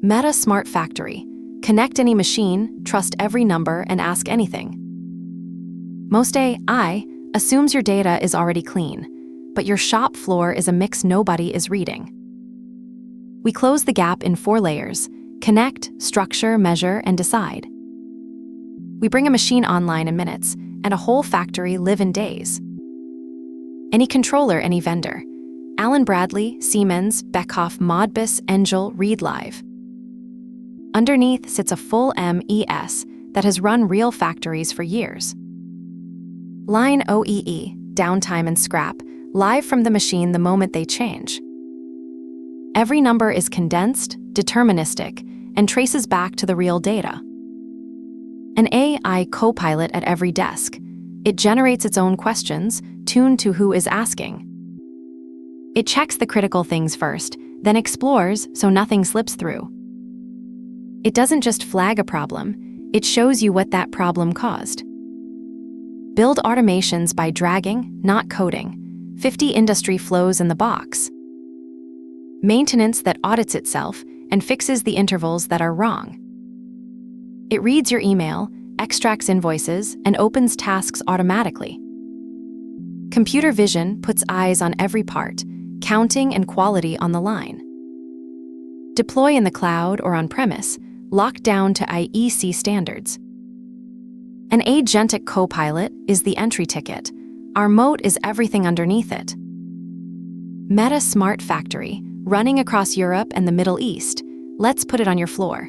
Meta Smart Factory. Connect any machine, trust every number, and ask anything. Most AI assumes your data is already clean, but your shop floor is a mix nobody is reading. We close the gap in 4 layers: connect, structure, measure, and decide. We bring a machine online in minutes, and a whole factory live in days. Any controller, any vendor. Allen Bradley, Siemens, Beckhoff, Modbus, ENGEL, read live. Underneath sits a full MES that has run real factories for years. Line OEE, downtime and scrap, live from the machine the moment they change. Every number is condensed, deterministic, and traces back to the real data. An AI Copilot at every desk. It generates its own questions, tuned to who is asking. It checks the critical things first, then explores so nothing slips through. It doesn't just flag a problem, it shows you what that problem caused. Build automations by dragging, not coding. 50 industry flows in the box. Maintenance that audits itself and fixes the intervals that are wrong. It reads your email, extracts invoices, and opens tasks automatically. Computer vision puts eyes on every part, counting and quality on the line. Deploy in the cloud or on-premise, locked down to IEC standards. An agentic copilot is the entry ticket. Our moat is everything underneath it. Meta Smart Factory, running across Europe and the Middle East. Let's put it on your floor.